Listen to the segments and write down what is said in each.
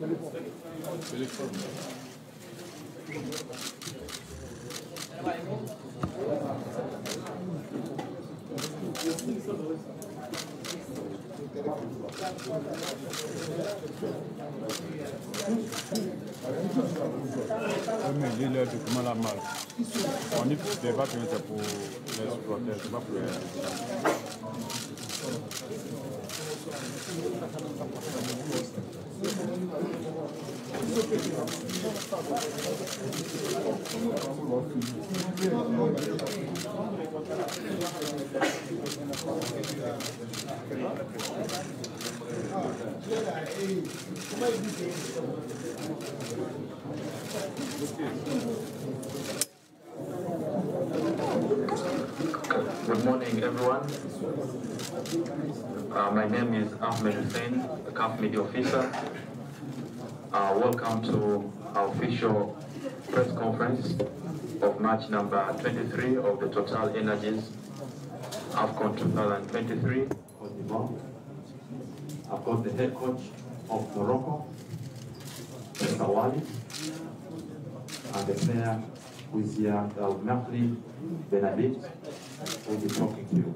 Mais il est document la mal. On dit que c'est pas bien pour les supporters, c'est pas pour les... Good morning, everyone. My name is Ahmed Hussein, the CAF Media Officer. Welcome to our official press conference of match number 23 of the Total Energies AFCON 2023. I've got the head coach of Morocco, Mr. Wali, and the player who is here, Al-Mahdi Benabit, will be talking to you.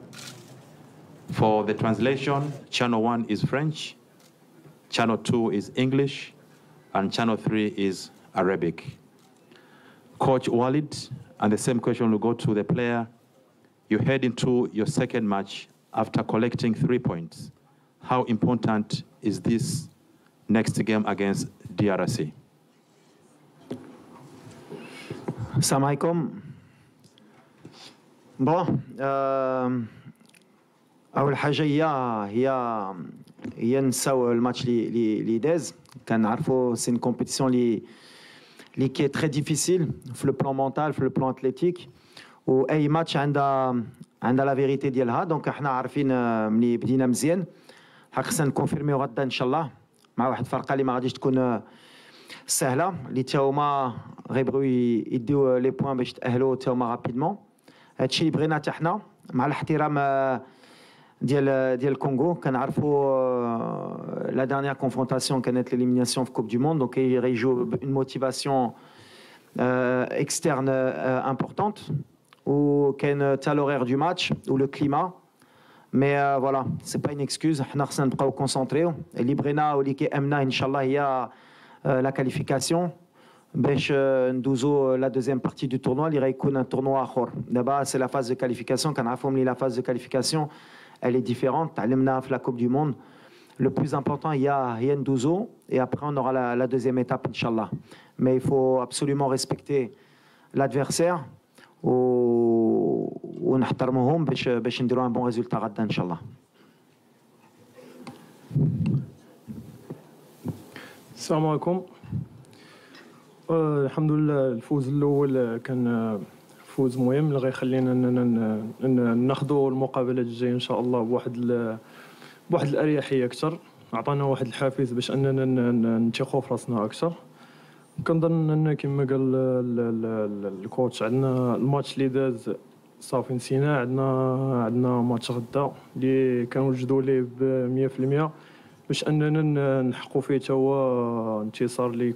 For the translation, channel 1 is French, channel 2 is English, and channel 3 is Arabic. Coach Walid, and the same question will go to the player. You head into your second match after collecting 3 points. How important is this next game against DRC? السلام عليكم. بون اول حاجه هي نساو الماتش لي داز. كنعرفوا سي une compétition اللي كي تري ديفيسيل في لو بلان مونتال في لو بلان اتليتيك، واي ماتش عندها لا فيريتي ديالها. دونك احنا عارفين ملي بدينا مزيان خصنا نكونفيرميو غدا ان شاء الله مع واحد الفرقه اللي ما غاديش تكون سهله، اللي تا هما غيبغيو يديو لي بوين باش تاهلوا تا هما رابيدمون. هادشي اللي بغينا حتى حنا مع الاحترام ديال الكونغو. كنعرفوا لا دانيير كونفرونطاسيون كانت ليليميناسيون في كوب دو موند، دونك يجيو اون موتيفاسيون اكسترن امبورطونت، وكاين تا لورير دو ماتش و لو كليما. مي فوالا سي با اون اكسكوز، حنا خصنا نبقاو كونسونطريو. اللي بغينا واللي كيامنا ان شاء الله هي لا كاليفيكاسيون باش ندوزو لا دوزيام بارتي دو تورنوا اللي غيكون ان تورنوا اخر. دابا سي لا فاز دو كاليفيكاسيون، كنعرفوا ملي لا فاز دو كاليفيكاسيون elle est différente. تعلمنا في la Coupe du Monde. Le plus important هي ندوزو et après on aura la deuxième étape inchallah. Mais il faut absolument respecter l'adversaire ونحترموهم باش نديروا un bon résultat غدا ان شاء الله. السلام عليكم. الحمد لله الفوز الاول كان فوز مهم اللي غيخلينا ناخذوا المقابلات الجايه ان شاء الله بواحد الاريحيه اكثر. عطانا واحد الحافز باش اننا نثقوا في راسنا اكثر. كنظن ان كما قال الكوتش عندنا الماتش اللي داز صافي نسينا. عندنا ماتش غدا اللي كنوجدوا ليه ب 100% باش اننا نحققوا فيه حتى هو انتصار اللي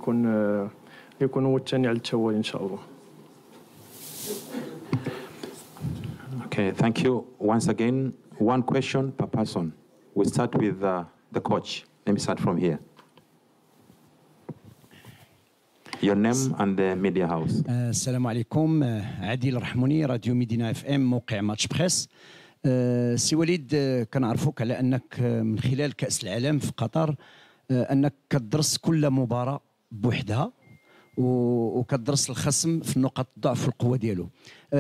يكون هو الثاني على التوالي ان شاء الله. Okay, thank you. Once again, one question per person. We start with the coach. Let me start from here. Your name and the media house. السلام عليكم. عادل رحموني، راديو مدينة اف ام، موقع ماتش بريس. سي وليد، كنعرفوك على انك من خلال كأس العالم في قطر انك كتدرس كل مباراة بوحدها وكتدرس الخصم في نقاط الضعف والقوه ديالو.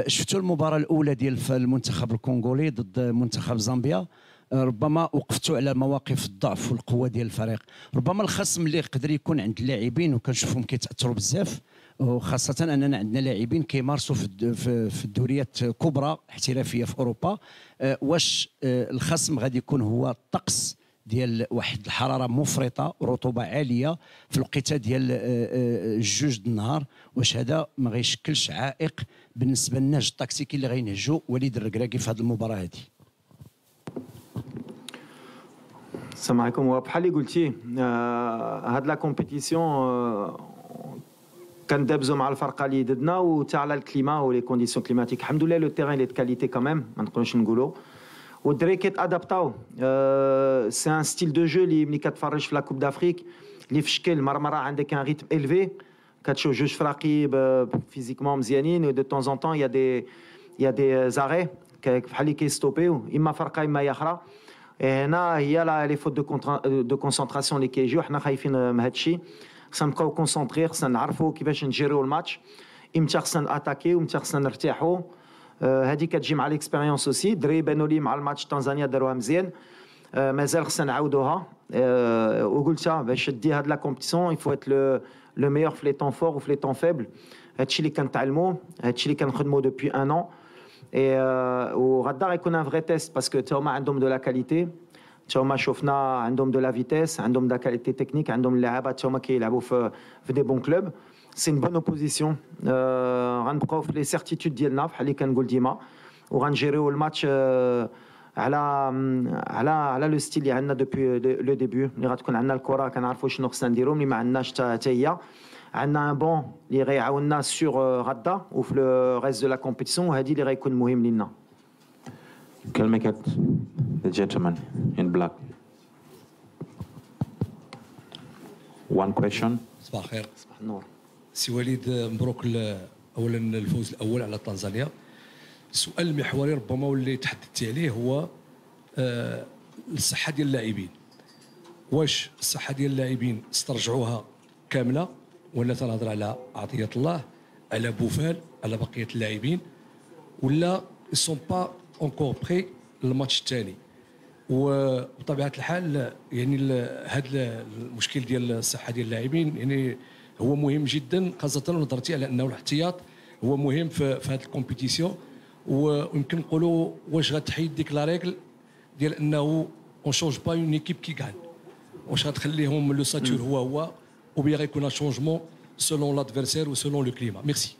شفتوا المباراه الاولى ديال المنتخب الكونغولي ضد منتخب زامبيا، ربما وقفتوا على مواقف الضعف والقوه ديال الفريق. ربما الخصم اللي يقدر يكون عند اللاعبين وكنشوفهم كيتاثروا بزاف، وخاصه اننا عندنا لاعبين كيمارسوا في الدوريات كبرى احترافيه في اوروبا. واش الخصم غادي يكون هو الطقس ديال واحد الحراره مفرطه ورطوبه عاليه في الوقيته ديال الجوج د النهار؟ واش هذا ما غيشكلش عائق بالنسبه للنهج التكتيكي اللي غينهجوا وليد الركراكي في هذه المباراه هذه؟ السلام عليكم. وبحال اللي قلتي هاد لا كومبيتيسيون كندابزو مع الفرقه اللي ضدنا وتا على الكليما ولي كونديسيون كليماتيك. الحمد لله لو تيران لي دو كاليتي كاميم ما نقدروش نقولوا. والدراري كيتادابطاو. سي ان ستيل دو جو اللي ملي كتفرج في لا كوب دافريك اللي في شكل مرة عندك ان ريتم الفي كتشوف جوج فراقي فيزيكمون مزيانين و دو طون زون طون يا دي زاري بحال اللي كيستوبيو اما فرقه اما هي اخرى. هنا هي لي فوت دو كونسونطراسيون اللي كيجيو. حنا خايفين من هذا الشيء. خصنا نبقاو كونسونطري، خصنا نعرفوا كيفاش نجيريو الماتش، امتى خصنا ناتاكي وامتى خصنا نرتاحوا. هذه كتجي مع ليكسبيريونس اوسي. دري بانوا لي مع الماتش تنزانيا داروها مزيان. مازال خصنا نعاودوها. وقلتها باش دي هاد لا كومبيتيسيون يفو ات لو ميور في لي طون فور وفي لي طون فيبل. هادشي اللي كنتعلموا، هادشي اللي كنخدموا دوبوي ان ان. وغدا غيكون ان فري تيست باسكو تا هما عندهم دو لا كاليتي، تا هما شفنا عندهم دو لا فيتيس، عندهم دا كاليتي تكنيك، عندهم اللعابه تا هما كيلعبوا في دي بون كلوب. سي ان بون اوبوزيسيون. غنبقاو في لي سيرتيتود ديالنا بحال اللي كنقول ديما وغنجيريو الماتش على لو ستيل اللي عندنا دوبوي لو ديبي. ملي غتكون عندنا الكره كنعرفوا شنو خصنا نديرو، ملي ما عندناش حتى هي عندنا ان بون اللي غيعاوننا سور غدا وفي لو ريست دو لا كومبيتيسيون. وهذه اللي غيكون مهم لينا. كلمة the gentleman in black. One question. صباح الخير. صباح النور. سي وليد، مبروك اولا الفوز الاول على تنزانيا. السؤال المحوري ربما واللي تحدثتي عليه هو الصحه ديال اللاعبين. واش الصحه ديال اللاعبين استرجعوها كامله ولا تنهضر على عطيه الله، على بوفال، على بقيه اللاعبين، ولا سون با اونكور بري للماتش الثاني؟ وبطبيعه الحال يعني هذا المشكل ديال الصحه ديال اللاعبين يعني هو مهم جدا، خاصه نظرتي على انه الاحتياط هو مهم في هذه الكومبيتيسيون. ويمكن نقولوا واش غتحيد ديك لا ريغل ديال انه اون شونج با اون ايكيب كي غان، واش غتخليهم لو ساتور هو وبيا غيكون شونجمون سولون لادفيرسير وسولون لو كليما؟ ميرسي.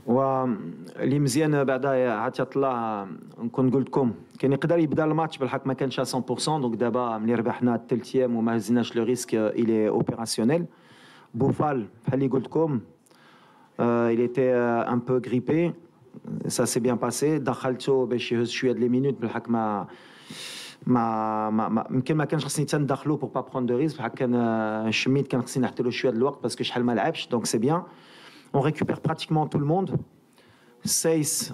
واللي مزيان بعدا عطيه الله نكون قلت لكم كان يقدر يبدا الماتش بالحق ما كانش 100%. دونك دابا ملي ربحنا الثالث ايام وما هزيناش لو ريسك الي اوبيراسيونيل. بوفال بحال اللي قلت لكم il était un peu grippé, ça s'est bien passé. دخلته باش يهز شويه لي مينوت بالحق ما يمكن ما كانش خصني تندخلو بور با برون دو ريسك. بالحق كان شميت كان خصني نحط له شويه الوقت باسكو شحال ما لعبش. دونك سي بيان. On récupère pratiquement tout le monde. سايس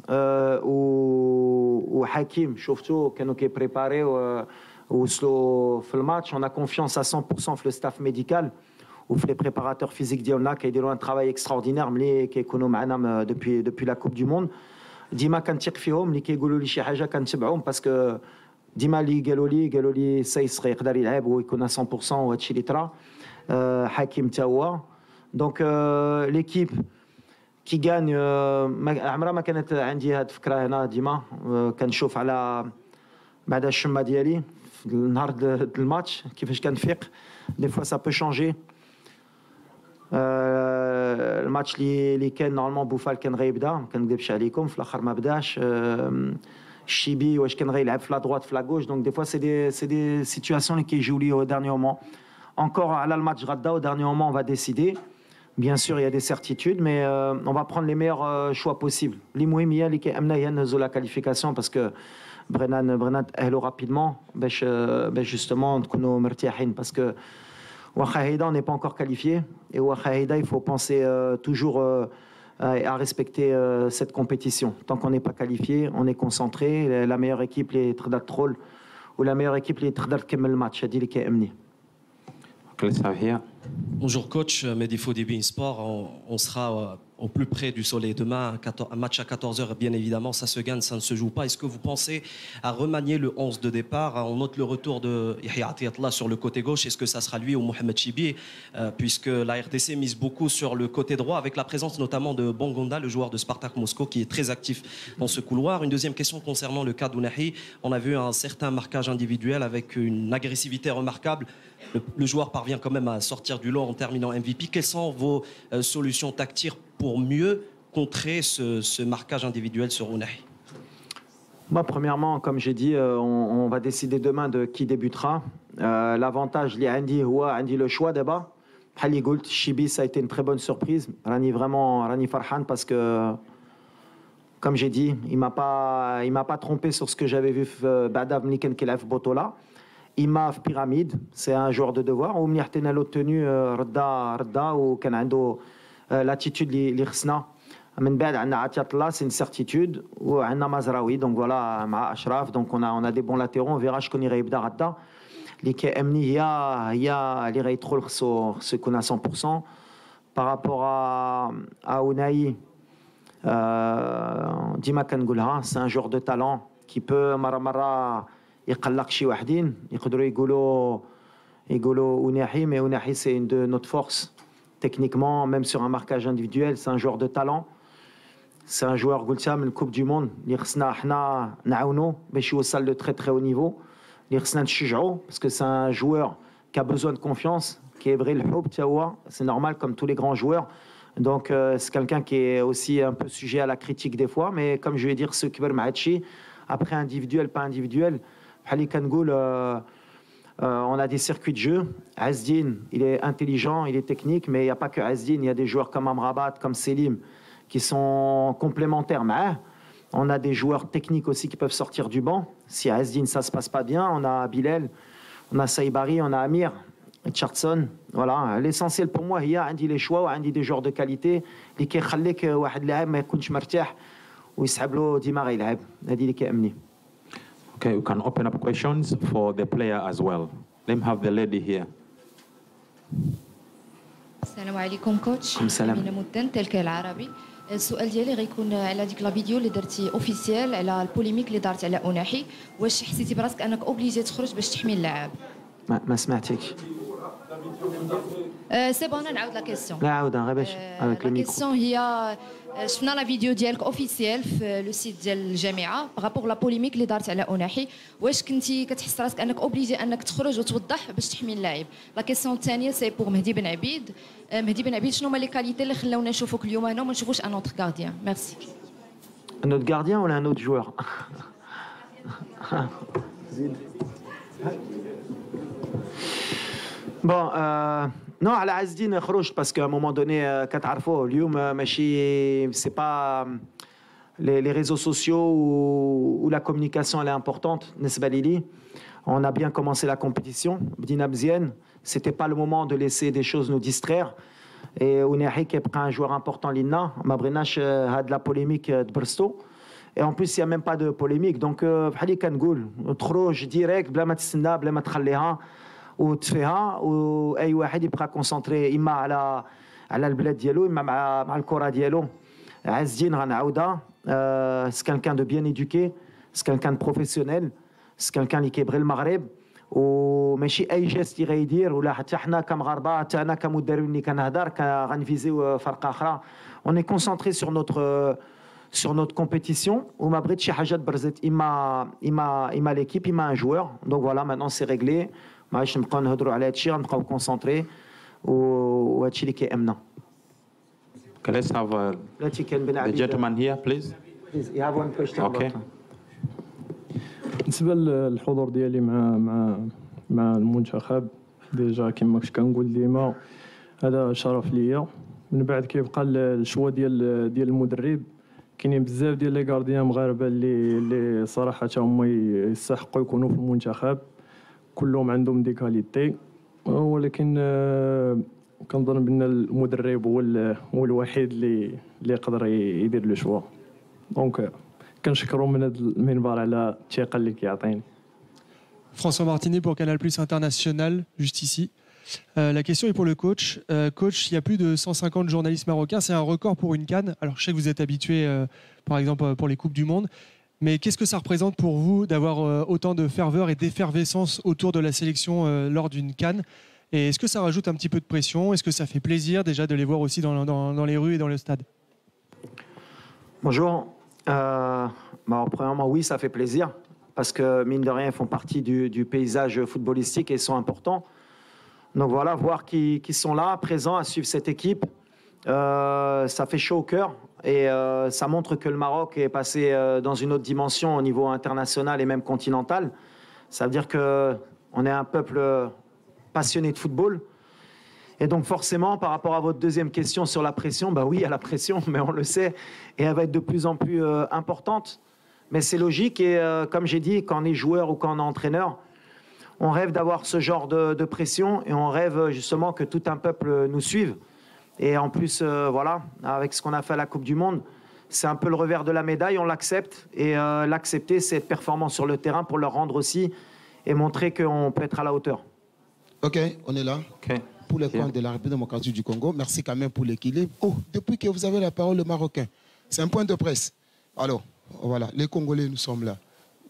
وحكيم شفتو كانوا كيبريباري ووصلوا في الماتش. On a confiance à 100% في لو ستاف ميديكال وفي لي بريباراتور فيزيك ديالنا كيديروا ان ترافاي اكستراوردينير ملي كيكونوا معنا دوبوي لا كوب دو موند. ديما كنثق فيهم. ملي كيقولوا لي شي حاجه كنتبعهم باسكو ديما اللي قالوا لي سايس يقدر يلعب ويكون 100% وهادشي اللي طرا. حكيم تا هو. دونك ليكيب كي غان عمرها ما كانت عندي هاد الفكره هنا. ديما كنشوف على بعد الشمه ديالي في النهار الماتش كيفاش كنفيق. دي فوا سا بو شونجي. الماتش اللي كان نورمالمون بوفال كان غيبدا ما كنكذبش عليكم في الاخر ما بداش. الشيبي واش كان غيلعب في لا دروات في لا غوش. دونك دي فوا سي دي سيتوياسيون اللي كيجيو لي او دارنيومون. Encore على الماتش غدا au dernier moment on va décider. Bien sûr il y a des certitudes mais on va prendre les meilleurs choix possibles. اللي مهم هي اللي كيأمنا هي نهزو لا كاليفيكاسيون باسكو بغينا نتأهلوا رابيدمون باش جوستومون نكونوا مرتاحين باسكو واخا هيدا on n'est pas encore qualifié et واخا هيدا il faut penser toujours à respecter cette compétition. Tant qu'on n'est pas qualifié, on est concentré. La meilleure équipe اللي تقدر تدخل ولا meilleure équipe اللي تقدر تكمل الماتش هذه اللي كيأمني. Bonjour coach, Mehdi Fodébi Sport, on sera au plus près du soleil demain, un match à 14h bien évidemment, ça se gagne, ça ne se joue pas. Est-ce que vous pensez à remanier le 11 de départ? On note le retour de Yahya Atiyatla sur le côté gauche, est-ce que ça sera lui ou Mohamed Chibi, puisque la RDC mise beaucoup sur le côté droit avec la présence notamment de Bongonda, le joueur de Spartak Moscou qui est très actif dans ce couloir. Une deuxième question concernant le cas d'Ounahi, on a vu un certain marquage individuel avec une agressivité remarquable. Le joueur parvient quand même à sortir du lot en terminant MVP. Quelles sont vos solutions tactiques pour mieux contrer ce marquage individuel sur Ounahi? Moi, premièrement, comme j'ai dit, on va décider demain de qui débutera. L'avantage, Andy le choix d'abord. Hali Goult, Chibi, ça a été une très bonne surprise. Rani Farhan, parce que, comme j'ai dit, il m'a pas trompé sur ce que j'avais vu Badav Mliken Kelaf Botola. Il m'a fait pyramide, c'est un joueur de devoir. Ou Mnihtena l'obtenu Rda ou Kanando l'attitude l'Irsna. من بعد عندنا عطية الله c'est une certitude وعندنا مزراوي donc voilà مع أشرف donc on a des bons latéraux on verra شكون اللي غيبدا غدا اللي كيأمني هي اللي غيدخل خصو يكون à 100% par rapport à Ounahi ديما كنقولها c'est un joueur de talent qui peut مرة يقلق شي وحدين يقدروا يقولوا Ounahi mais Ounahi c'est une de notre force techniquement même sur un marquage individuel c'est un joueur de talent. C'est un joueur قلتها من Coupe du Monde اللي خصنا حنا نعاونو باش يوصل de très très haut niveau اللي خصنا نشجعو parce que c'est un joueur qui a besoin de confiance qui est vrai الحب تا هو c'est normal comme tous les grands joueurs donc c'est quelqu'un qui est aussi un peu sujet à la critique des fois mais comme je vais dire ce كبر مع هادشي après individuel pas individuel بحال اللي كنقول on a des circuits de jeu. Azdine, il est intelligent, il est technique, mais il n'y a pas que Azdine. Il y a des joueurs comme Amrabat, comme Selim, qui sont complémentaires. Mais on a des joueurs techniques aussi qui peuvent sortir du banc. Si à Azdine, ça ne se passe pas bien, on a Bilal, on a Saïbari, on a Amir, Chartson. Voilà. L'essentiel pour moi, il y a les choix, il y a des joueurs de qualité qui يخليك واحد اللاعب ما يكونش مرتاح ويسحب له ديما غيلعب. هذه اللي كيأمني. Okay, we can open up questions for the player as well. Let me have the lady here. السلام عليكم كوتش. السلام. أمينة مدن تلك العربي. السؤال ديالي غيكون على ديك لا فيديو اللي درتي اوفيسيال على البوليميك اللي دارت على أوناحي، واش حسيتي براسك انك اوبليجي تخرج باش تحمي اللاعب؟ ما سمعتكش. سي بون نعاود لا كيسيون. لا عاودها غير باش لا كيسيون هي شفنا لا فيديو ديالك اوفيسيال في لو سيت ديال الجامعه بارابور لا بوليميك اللي دارت على أوناحي، واش كنتي كتحس راسك انك اوبليجي انك تخرج وتوضح باش تحمي اللاعب؟ لا كيسيون الثانيه سي بور مهدي بن عبيد. مهدي بن عبيد شنو هما لي كاليتي اللي خلاونا نشوفوك اليوم هنا وما نشوفوش ان اوتر غارديان؟ ميرسي. Un autre gardien ou un autre joueur? Bon, non, على عزدين خرجت parce qu'à un moment donné كتعرفوا اليوم ماشي c'est pas les réseaux sociaux où la communication elle est importante بالنسبة لي. On a bien commencé la compétition, بدينا مزيان. C'était pas le moment de laisser des choses nous distraire. Et Ounahi qui est un joueur important لينا ما بغيناش هاد la polémique de Brsto. Et en plus il y a même pas de polémique donc بحال اللي كنقول تخرج ديريكت بلا ما تستنى بلا ما تخليها وتفيها واي واحد يبقى كونسونطري اما على البلاد ديالو اما مع الكره ديالو. عزين غنعاودها سي كالكان دو بيان ايدوكي سي كالكان بروفيسيونيل سي كالكان اللي كيبغي المغرب وماشي اي جيست اللي غيدير ولا حتى حنا كمغاربه حتى انا كمدرب اللي كنهضر غنفيزيو فرقه اخرى. On est concentré sur notre compétition وما بغيت شي حاجه تبرزت اما ليكيب اما ان جوور. Donc voilà, maintenant c'est réglé. ما عادش نبقاو نهضروا على هادشي غنبقاو كونسونطري وهادشي اللي كيأمنا. Okay, let's have the gentleman here, please. Please, you have one question. Okay. بالنسبه للحضور ديالي مع المنتخب ديجا كما كنت كنقول ديما هذا شرف ليا. من بعد كيبقى الشوا ديال المدرب. كاينين بزاف ديال لي غارديان مغاربه اللي صراحه هما يستحقوا يكونوا في المنتخب كلهم عندهم دي كاليتي ولكن كنظن بان المدرب هو الوحيد اللي يقدر يدير لو شوا. دونك كنشكرو من هذا المنبر على الثقه اللي كيعطيني. François Martinet pour Canal Plus International, juste ici. La question est pour le coach. Coach, il y a plus de 150 journalistes marocains. C'est un record pour une CAN. Alors, je sais que vous êtes habitué, par exemple, pour les Coupes du Monde. Mais qu'est-ce que ça représente pour vous d'avoir autant de ferveur et d'effervescence autour de la sélection lors d'une CAN? Et est-ce que ça rajoute un petit peu de pression? Est-ce que ça fait plaisir déjà de les voir aussi dans les rues et dans le stade? Bonjour. Premièrement, oui, ça fait plaisir. Parce que, mine de rien, ils font partie du paysage footballistique et ils sont importants. Donc voilà, voir qu'ils sont là, présents, à suivre cette équipe, ça fait chaud au cœur. et ça montre que le Maroc est passé dans une autre dimension au niveau international et même continental. Ça veut dire qu'on est un peuple passionné de football. Et donc forcément, par rapport à votre deuxième question sur la pression, bah oui, il y a la pression, mais on le sait, et elle va être de plus en plus importante. Mais c'est logique, et comme j'ai dit, quand on est joueur ou quand on est entraîneur, on rêve d'avoir ce genre de pression, et on rêve justement que tout un peuple nous suive. Et en plus, voilà, avec ce qu'on a fait à la Coupe du Monde, c'est un peu le revers de la médaille, on l'accepte. Et l'accepter, c'est être performant sur le terrain pour leur rendre aussi et montrer qu'on peut être à la hauteur. Ok, on est là. Okay. Pour les points de la République démocratique du Congo, merci quand même pour l'équilibre. Oh, depuis que vous avez la parole, le Marocain, c'est un point de presse. Alors, voilà, les Congolais, nous sommes là.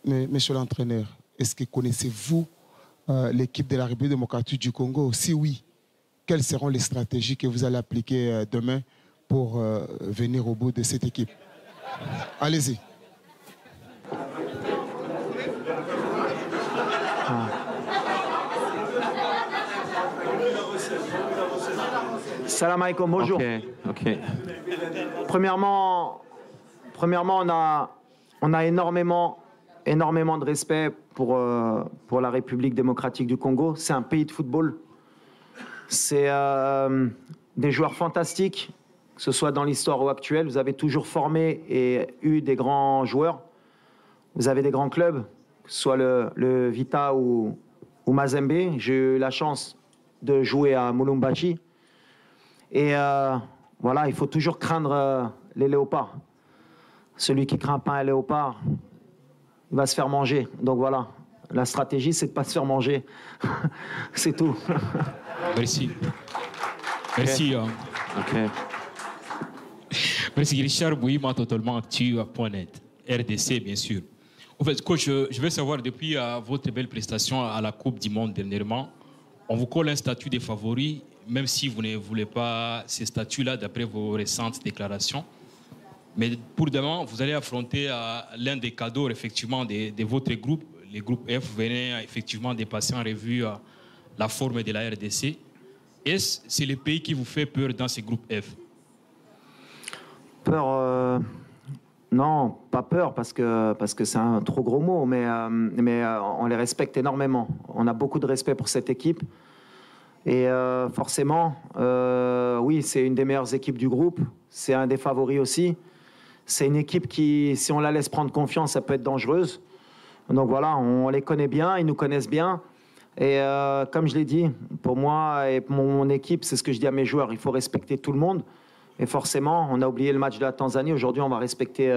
Mais, monsieur l'entraîneur, est-ce que connaissez-vous l'équipe de la République démocratique du Congo? Si oui, quelles seront les stratégies que vous allez appliquer demain pour venir au bout de cette équipe? Allez-y. Salam alaikum, bonjour. Okay. Premièrement, on a énormément de respect pour la République démocratique du Congo. C'est un pays de football. C'est des joueurs fantastiques, que ce soit dans l'histoire ou actuelle. Vous avez toujours formé et eu des grands joueurs. Vous avez des grands clubs, que ce soit le Vita ou Mazembe. J'ai eu la chance de jouer à Mulumbashi. Et voilà, il faut toujours craindre les léopards. Celui qui craint pas un léopard, il va se faire manger. Donc voilà, la stratégie, c'est de ne pas se faire manger. C'est tout. Merci. Merci. Okay. Merci Richard Bouima, totalement actu.net. RDC, bien sûr. En fait, coach, je veux savoir, depuis votre belle prestation à la Coupe du Monde dernièrement, on vous colle un statut de favori, même si vous ne voulez pas ces statuts-là, d'après vos récentes déclarations. Mais pour demain, vous allez affronter l'un des cadeaux, effectivement, de votre groupe, les groupes F. Vous venez effectivement de passer en revue la forme de la RDC. Est-ce que c'est le pays qui vous fait peur dans ces groupes F? Peur, non, pas peur, parce que c'est un trop gros mot, mais on les respecte énormément. On a beaucoup de respect pour cette équipe. Et forcément, oui, c'est une des meilleures équipes du groupe. C'est un des favoris aussi. C'est une équipe qui, si on la laisse prendre confiance, ça peut être dangereuse. Donc voilà, on les connaît bien, ils nous connaissent bien. Et comme je l'ai dit, pour moi et pour mon équipe, c'est ce que je dis à mes joueurs, il faut respecter tout le monde. Et forcément, on a oublié le match de la Tanzanie. Aujourd'hui, on va respecter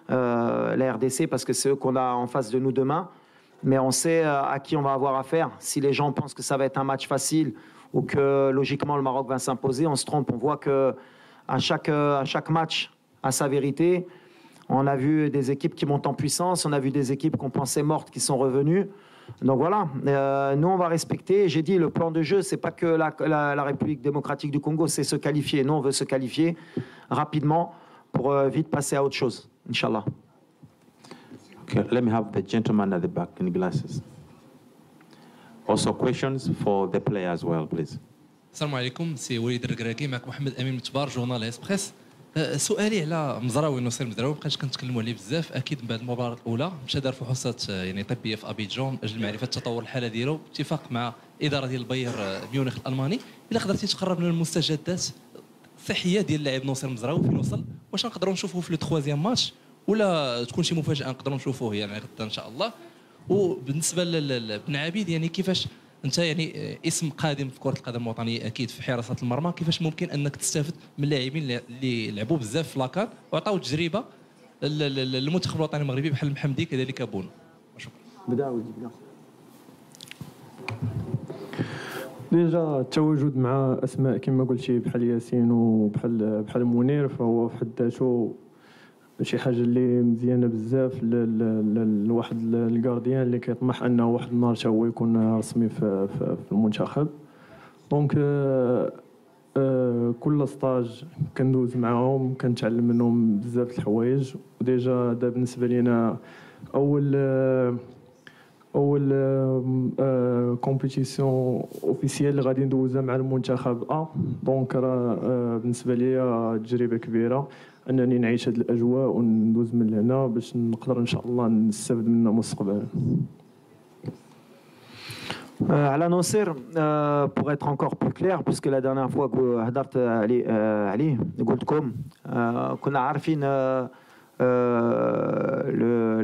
la RDC parce que c'est eux qu'on a en face de nous demain. Mais on sait à qui on va avoir affaire. Si les gens pensent que ça va être un match facile ou que logiquement le Maroc va s'imposer, on se trompe. On voit qu'à chaque match a sa vérité. On a vu des équipes qui montent en puissance, on a vu des équipes qu'on pensait mortes qui sont revenues. Donc voilà, nous on va respecter. J'ai dit, le plan de jeu, c'est pas que la République démocratique du Congo, c'est se qualifier. Nous on veut se qualifier rapidement pour vite passer à autre chose, Inch'Allah. Okay, let me have the gentleman at the back in glasses. Also questions for the player as well, please. السلام عليكم، سي وليد الركراكي، معك محمد امين متبار، جورنال اسبريس. سؤالي على مزراوي نصير مزراوي، مابقاش كنتكلموا عليه بزاف. اكيد من بعد المباراه الاولى مشى دار فحوصات يعني طبيه في ابيجون من اجل معرفه تطور الحاله ديالو باتفاق مع اداره ديال بايرن ميونخ الالماني. الا قدرتي تقرب لنا المستجدات الصحيه ديال اللاعب نصير مزراوي فين وصل، واش نقدروا نشوفوه في لو تخوازيام ماتش ولا تكون شي مفاجاه نقدروا نشوفوه يعني غدا ان شاء الله؟ وبالنسبه لبن عبيد، يعني كيفاش انت يعني اسم قادم في كره القدم الوطنيه اكيد في حراسه المرمى، كيفاش ممكن انك تستافد من اللاعبين اللي لعبوا بزاف في لاكار وعطاو تجربه للمنتخب الوطني المغربي بحال محمدي كذلك بونو؟ شكرا. بدا ديجا التواجد مع اسماء كما قلتي بحال ياسين وبحال منير فهو في حد ذاته شي حاجه اللي مزيانه بزاف لواحد الكارديان اللي كيطمح انه واحد النهار حتى هو يكون رسمي في المنتخب. دونك كل ستاج كندوز معاهم كنتعلم منهم بزاف د الحوايج. وديجا دا بالنسبه لينا اول كومبيتيسيون اوفيسيال اللي غادي ندوزها مع المنتخب دونك راه بالنسبه لي تجربه كبيره انني نعيش هذه الاجواء وندوز من هنا باش نقدر ان شاء الله نستافد منها مستقبلا. على ناصر pour être encore plus clair puisque la dernière fois que هضرت عليه قلت لكم كنا عارفين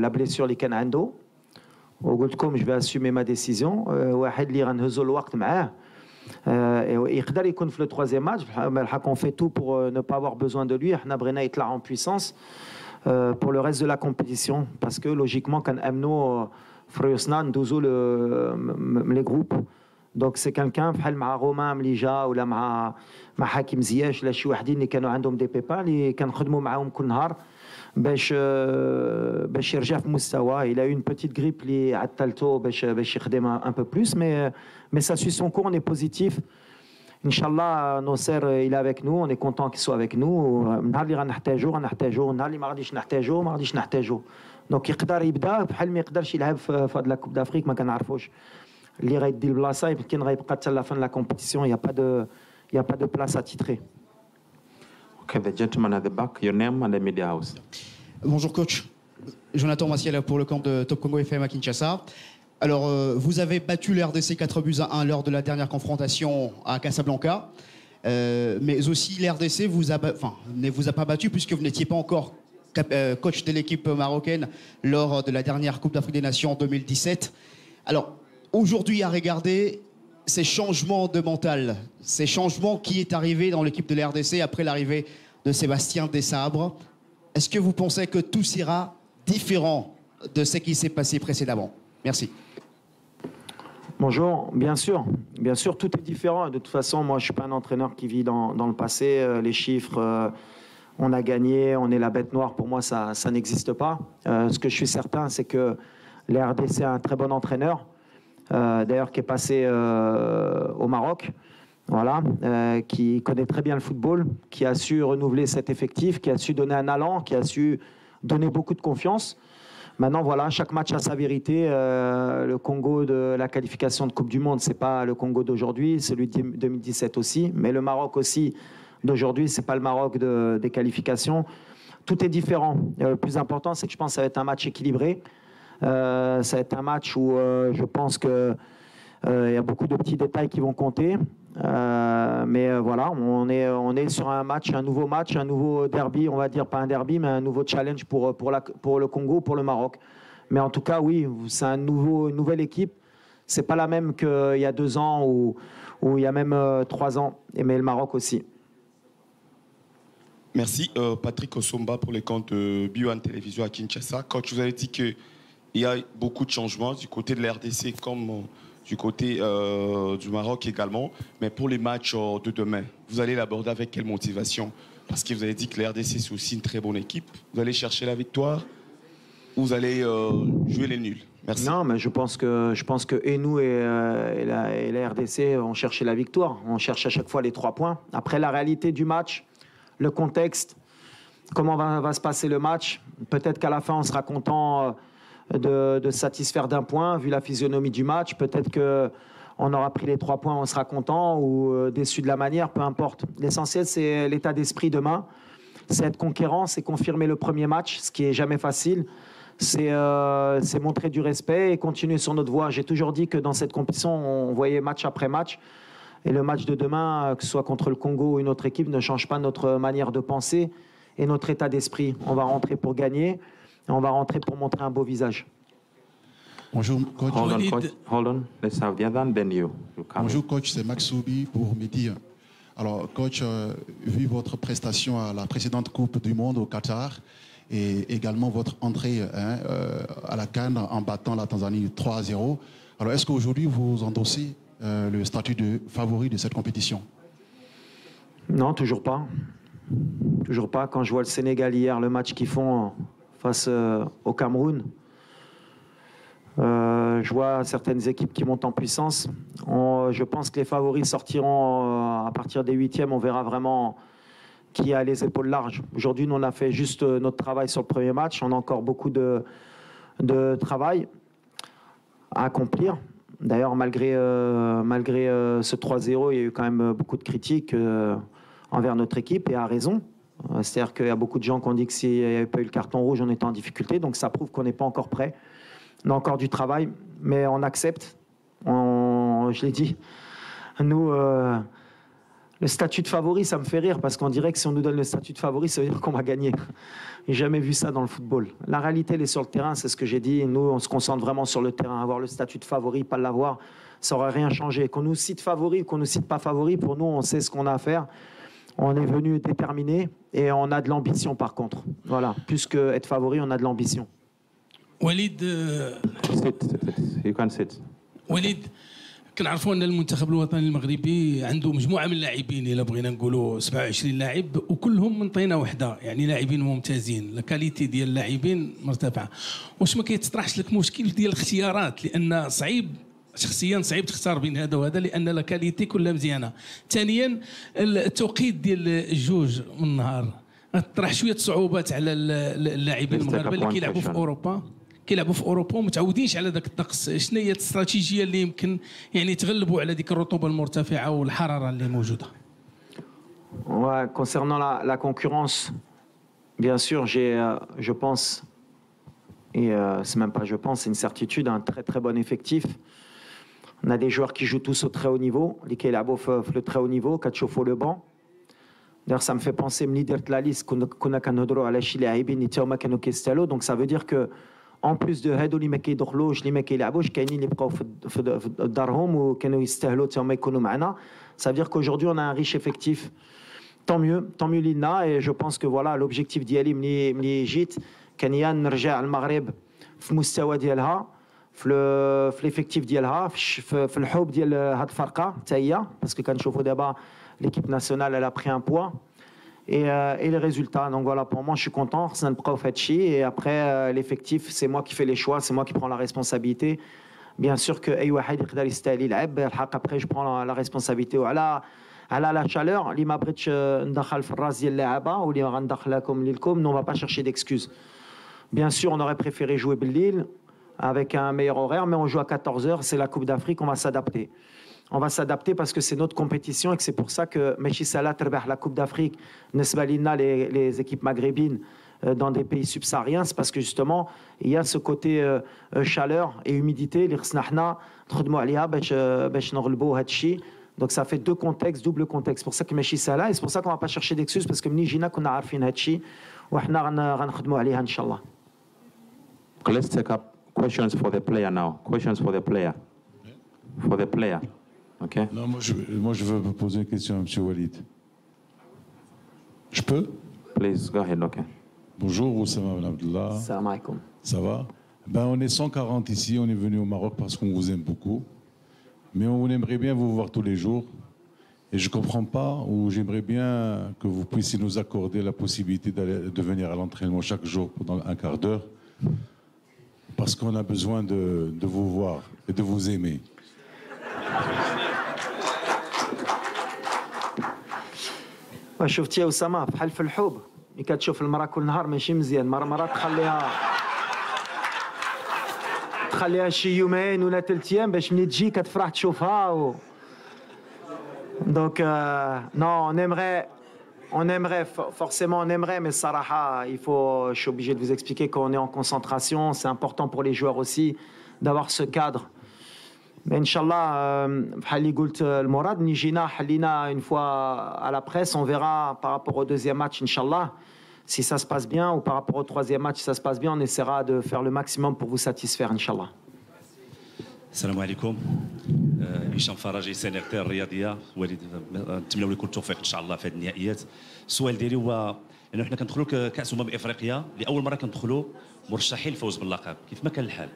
la blessure اللي كان عنده وقلت لكم je vais assumer ma décision. واحد اللي غنهزوا الوقت معاه يقدر يكون في لو troisième match. الحق on fait tout pour ne pas avoir besoin de lui. حنا بغينا يطلع en puissance pour le reste de la compétition parce que logiquement كان امنوا فريوسنا ندوزو لي جروب. دونك سي كالكان بحال مع رومان ملي جا ولا مع حكيم زياش ولا شي وحدين اللي كانوا عندهم دي بيبا اللي كنخدموا معاهم كل نهار باش يرجع في مستوى. الى اون بوتيت غريب اللي عطلتو باش يخدم ان بو بلوس مي سا سوي سون كور. اون اي بوزيتيف ان شاء الله. نوصير الى افيك نو اون اي كونتون كي سو افيك نو. النهار اللي غنحتاجو النهار اللي ما غاديش نحتاجو دونك يقدر يبدا بحال ما يقدرش يلعب في هاد لا كوب دافريك ما كنعرفوش اللي غيدي البلاصه يمكن غيبقى حتى لا فان لا كومبيتيسيون. يا با دو بلاص ا تيتري. Okay, the gentleman at the back, your name and the media house. Bonjour coach, Jonathan Maciel pour le camp de Top Congo FM à Kinshasa. Alors vous avez battu le RDC 4-1 lors de la dernière confrontation à Casablanca, mais aussi le RDC ne vous a pas battu puisque vous n'étiez pas encore coach de l'équipe marocaine lors de la dernière Coupe d'Afrique des Nations en 2017. Alors aujourd'hui à regarder ces changements de mental, ces changements qui est arrivé dans l'équipe de la RDC après l'arrivée de Sébastien Desabre, est-ce que vous pensez que tout sera différent de ce qui s'est passé précédemment? Merci. Bonjour, bien sûr, tout est différent. De toute façon, moi, je suis pas un entraîneur qui vit dans le passé. Les chiffres, on a gagné, on est la bête noire. Pour moi, ça n'existe pas. Ce que je suis certain, c'est que la RDC a un très bon entraîneur, d'ailleurs, qui est passé au Maroc. Voilà, qui connaît très bien le football, qui a su renouveler cet effectif, qui a su donner un allant, qui a su donner beaucoup de confiance. Maintenant, voilà, chaque match a sa vérité. Le Congo de la qualification de Coupe du Monde, c'est pas le Congo d'aujourd'hui, celui de 2017 aussi, mais le Maroc aussi d'aujourd'hui, c'est pas le Maroc des qualifications. Tout est différent. Le plus important, c'est que je pense que ça va être un match équilibré. Ça va être un match où je pense que il y a beaucoup de petits détails qui vont compter. Mais voilà, on est sur un match, un nouveau match, un nouveau derby, on va dire pas un derby, mais un nouveau challenge pour le Congo, pour le Maroc. Mais en tout cas, oui, c'est une nouvelle équipe. C'est pas la même qu'il y a 2 ans ou il y a même 3 ans, mais le Maroc aussi. Merci. Patrick Osomba pour les comptes de Bio1 Télévision à Kinshasa. Quand je vous avais dit qu'il y a beaucoup de changements du côté de la RDC comme du côté du Maroc également, mais pour les matchs de demain, vous allez l'aborder avec quelle motivation? Parce que vous avez dit que la RDC c'est aussi une très bonne équipe. Vous allez chercher la victoire ou vous allez jouer les nuls? Merci. Non, mais je pense que et nous et la RDC on cherchait la victoire. On cherche à chaque fois les 3 points. Après la réalité du match, le contexte, comment va se passer le match. Peut-être qu'à la fin on sera content de satisfaire d'un point, vu la physionomie du match. Peut-être qu'on aura pris les 3 points, on sera content, ou déçu de la manière, peu importe. L'essentiel, c'est l'état d'esprit demain. C'est être conquérant, c'est confirmer le premier match, ce qui est jamais facile. C'est montrer du respect et continuer sur notre voie. J'ai toujours dit que dans cette compétition, on voyait match après match. Et le match de demain, que ce soit contre le Congo ou une autre équipe, ne change pas notre manière de penser et notre état d'esprit. On va rentrer pour gagner. On va rentrer pour montrer un beau visage. Bonjour coach. Hold on. Let's have the other, then you Bonjour coach, c'est Max Soubi pour Midi. Alors coach, vu votre prestation à la précédente Coupe du Monde au Qatar et également votre entrée à la CAN en battant la Tanzanie 3-0, alors est-ce qu'aujourd'hui vous endossez le statut de favori de cette compétition? Non, toujours pas. Toujours pas. Quand je vois le Sénégal hier, le match qu'ils font face au Cameroun. Je vois certaines équipes qui montent en puissance. Je pense que les favoris sortiront à partir des 8e. On verra vraiment qui a les épaules larges. Aujourd'hui, nous, on a fait juste notre travail sur le premier match. On a encore beaucoup de travail. à accomplir. D'ailleurs, malgré ce 3-0, il y a eu quand même beaucoup de critiques envers notre équipe, et à raison. C'est-à-dire qu'il y a beaucoup de gens qui ont dit que s'il n'y avait pas eu le carton rouge, on était en difficulté. Donc ça prouve qu'on n'est pas encore prêt. On a encore du travail, mais on accepte. Je l'ai dit, nous, le statut de favori, ça me fait rire, parce qu'on dirait que si on nous donne le statut de favori, ça veut dire qu'on va gagner. J'ai jamais vu ça dans le football. La réalité, elle est sur le terrain, c'est ce que j'ai dit. Nous, on se concentre vraiment sur le terrain. Avoir le statut de favori, pas l'avoir, ça n'aurait rien changé. Qu'on nous cite favori ou qu'on nous cite pas favori, pour nous, on sait ce qu'on a à faire. On est venu déterminé et on a de l'ambition par contre. Voilà, plus qu'être favori, on a de l'ambition. Walid, you can sit. Walid, كنعرفوا ان المنتخب الوطني المغربي عنده مجموعه من اللاعبين الا بغينا نقولوا 27 لاعب وكلهم من طينه وحده يعني لاعبين ممتازين الكاليتي ديال اللاعبين مرتفعه واش ما كيتطرحش لك مشكل ديال الاختيارات لان صعيب شخصيا صعيب تختار بين هذا وهذا لان الكاليتي كلها مزيانه ثانيا التوقيت ديال الجوج من النهار طرح شويه صعوبات على اللاعبين المغاربه اللي كيلعبوا في اوروبا ومتعودينش على ذاك الطقس شنو هي الاستراتيجيه اللي يمكن يعني تغلبوا على ديك الرطوبه المرتفعه والحراره اللي موجوده. Ouais, concernant la concurrence, bien sûr, je pense, et c'est même pas je pense, c'est une certitude, un très très bon effectif. On a des joueurs qui jouent tous au très haut niveau, les qui sont le très haut niveau, qui chauffent le banc. D'ailleurs, ça me fait penser, la liste qu'on a qu'à à la Chili à Ibn et Castello, donc ça veut dire que en plus de هادو اللي ما كيدخلوش اللي ما كيلعبوش كاينين اللي بقاو في دارهم وكانوا يستاهلوا حتى هما يكونوا معنا. Ça veut dire qu'aujourd'hui on a un riche effectif. Tant mieux لينا, et je pense que voilà l'objectif ديالي ملي جيت كان يا نرجع المغرب في المستوى ديالها في l'effectif ديالها في الحب ديال هاد الفرقه حتى هي باسكو كنشوفوا دابا l'équipe nationale elle a pris un poids. Et les résultats. Donc voilà, pour moi, je suis content. Et après, l'effectif, c'est moi qui fais les choix, c'est moi qui prends la responsabilité. Bien sûr que après, je prends la responsabilité. Voilà, la chaleur, on ne va pas chercher d'excuses. Bien sûr, on aurait préféré jouer Bellil avec un meilleur horaire, mais on joue à 14h, c'est la Coupe d'Afrique, on va s'adapter. On va s'adapter parce que c'est notre compétition et que c'est pour ça que Mechi Salah terbeh la Coupe d'Afrique, Nesbalina, les équipes maghrébines dans des pays subsahariens, c'est parce que justement il y a ce côté chaleur et humidité. Donc ça fait deux contextes, double contexte. C'est pour ça que Mechi Salah, et c'est pour ça qu'on ne va pas chercher d'excuses parce que Mnijina qu'on a arfin Hachi, Inch'Allah. Let's take up questions for the player now. Questions for the player. For the player. Okay. Non, moi je veux vous poser une question à M. Walid. Je peux? Please, go ahead, okay. Bonjour, Oussama Ben Abdullah. Salam alaikum. Ça va? Ben, on est 140 ici, on est venu au Maroc parce qu'on vous aime beaucoup. Mais on aimerait bien vous voir tous les jours. Et je ne comprends pas, ou j'aimerais bien que vous puissiez nous accorder la possibilité de venir à l'entraînement chaque jour pendant un quart d'heure. Parce qu'on a besoin de vous voir et de vous aimer. شفتي يا أسامة بحال في الحب ملي كتشوف المرأة كل نهار ماشي مزيان مرات تخليها شي يومين ولا 3 أيام باش ملي تجي كتفرح تشوفها donc non on aimerait forcément mais Saraha je suis obligé de vous expliquer qu'on est en concentration, c'est important pour les joueurs aussi d'avoir ce cadre. Mais Inch'Allah, une fois à la presse, on verra par rapport au deuxième match, Inch'Allah, si ça se passe bien, ou par rapport au troisième match, si ça se passe bien, on essaiera de faire le maximum pour vous satisfaire, Inch'Allah. السلام عليكم هشام فرجي سينيتير الرياضيه وليد نتمنوا لكم التوفيق ان شاء الله في هذه النهائيات. السؤال ديالي هو انه حنا كندخلوا كاس افريقيا لاول مره كندخلوا مرشحين للفوز باللقب كيف ما كان الحال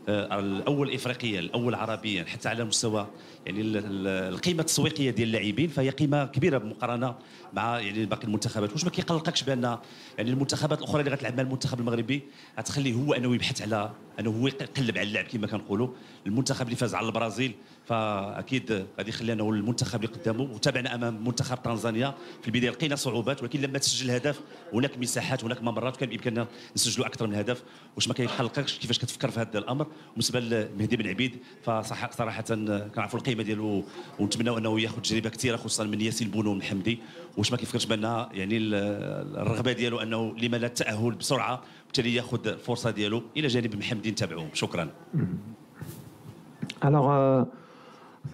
الاول افريقيا الاول عربيا حتى على مستوى يعني القيمه التسويقيه ديال اللاعبين فهي قيمه كبيره بالمقارنه مع يعني باقي المنتخبات. واش ما كيقلقكش بان يعني المنتخبات الاخرى اللي غتلعب مع المنتخب المغربي غتخليه هو انه يبحث على انه هو يقلب على اللعب كما كنقولوا. المنتخب اللي فاز على البرازيل فاكيد غادي يخلي انه المنتخب اللي قدامه وتابعنا امام منتخب تنزانيا في البدايه لقينا صعوبات ولكن لما تسجل هدف هناك مساحات هناك ممرات كان بامكاننا نسجلوا اكثر من هدف واش ما كيقلقكش كيفاش كتفكر في هذا الامر بالنسبه لمهدي بن عبيد فصراحه كنعرفوا القيمه ديالو ونتمنوا انه ياخذ تجربه كثيره خصوصا من ياسين بونو ومن حمدي واش ما كيفكرش بان يعني الرغبه ديالو انه لما لا التاهل بسرعه وبالتالي ياخذ الفرصه ديالو الى جانب محمدي نتابعوه شكرا. Alors,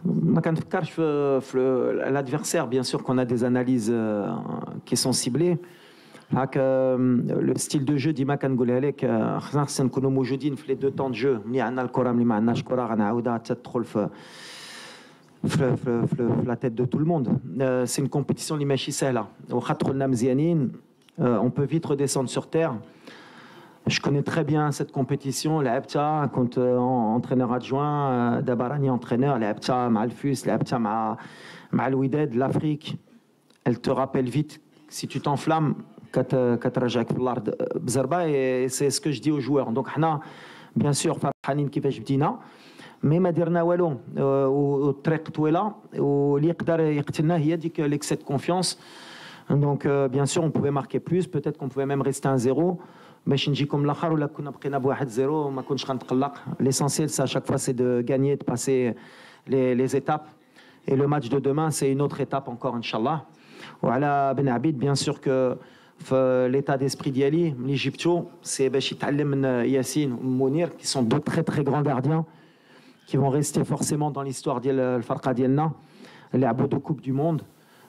ما كنفكرش في l'adversaire, bien sûr qu'on a des analyses qui sont ciblées. هاك لو ستيل دو جو ديما كنقولها لك خصنا نكونوا موجودين في لي دو طون دو جو ملي عندنا الكره ملي ما عندناش كره غنعاودها تدخل في لا تيت دو تو الموند. سي اون كومبيتيسيون اللي ماشي سهله واخا دخلنا مزيانين on peut vite redescendre sur terre. Je connais très bien cette compétition. لعبتها كنت entraîneur adjoint دابا راني entraîneur. لعبتها مع الفوس لعبتها مع الوداد l'Afrique. Elle te rappelle vite si tu t'enflammes كترجعك في الارض بزربه. سي سكو جو دي او جوور. دونك حنا بيان سور فرحانين كيفاش بدينا مي ما درنا والو والطريق طويله واللي يقدر يقتلنا هي ديك l'excès de confiance. Donc bien sûr on pouvait marquer plus, peut-être qu'on pouvait même rester 1-0 باش نجيكم الاخر ولا كنا بقينا ب1-0 وما كنتش غنتقلق. L'essentiel c'est à chaque fois c'est de gagner, de passer les étapes et le match de demain c'est une autre étape encore inchallah. وعلى بن عبيد bien sûr que في l'état d'esprit ديالي ملي جبتو سي باش يتعلم من ياسين ومنير qui sont deux très très grands gardiens qui vont rester forcément dans l'histoire ديال الفرقه ديالنا. لعبوا دو كوب دو موند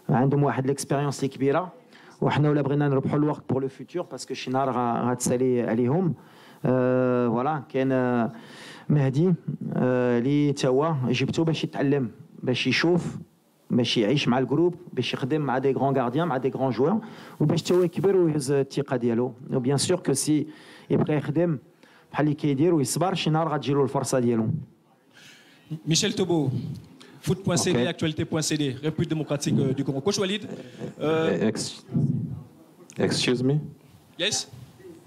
عندهم واحد الاكسبيريونس اللي كبيره وحنا ولا بغينا نربحوا الوقت بور لو فيتور باسكو شي نهار غتسالي عليهم. فوالا كاين مهدي اللي تا هو جبتو باش يتعلم باش يشوف باش يعيش مع الجروب باش يخدم مع دي غران غارديان مع دي غران جوار وباش تا هو يكبر ويهز الثقه ديالو. وبيان سور كو سي يبقى يخدم بحال اللي كيدير ويصبر شي نهار غتجيلو الفرصه ديالو. Michel Tobo, foot.cd, okay. Actualité.cd, République démocratique du Congo. Coach Walid. Excuse me? Yes?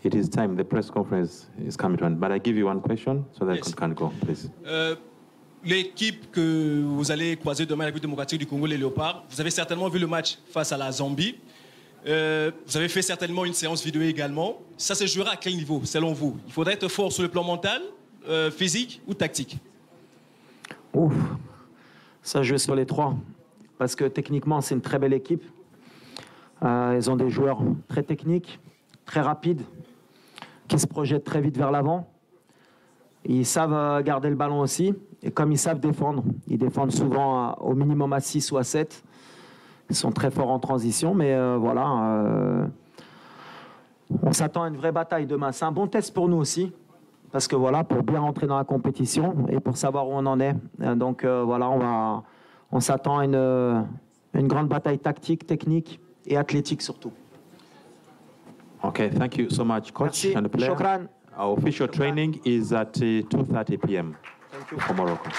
It is time. The press conference is coming to an end. But I give you one question so that you can go, please. L'équipe que vous allez croiser demain, la République démocratique du Congo, les Léopards, vous avez certainement vu le match face à la Zambie. Vous avez fait certainement une séance vidéo également. Ça se jouera à quel niveau, selon vous? Il faudrait être fort sur le plan mental, physique ou tactique? Ouf, ça joue sur les trois. Parce que techniquement, c'est une très belle équipe. Ils ont des joueurs très techniques, très rapides, qui se projettent très vite vers l'avant. Ils savent garder le ballon aussi. Et comme ils savent défendre, ils défendent souvent au minimum à 6 ou à 7. Ils sont très forts en transition. Mais voilà, on s'attend à une vraie bataille demain. C'est un bon test pour nous aussi. Parce que voilà, pour bien rentrer dans la compétition et pour savoir où on en est. Donc voilà, on s'attend à une grande bataille tactique, technique et athlétique surtout. Okay, thank you so much, coach. Merci. And player. Shukran. Our official training is at 2:30 p.m. Thank you. for Morocco.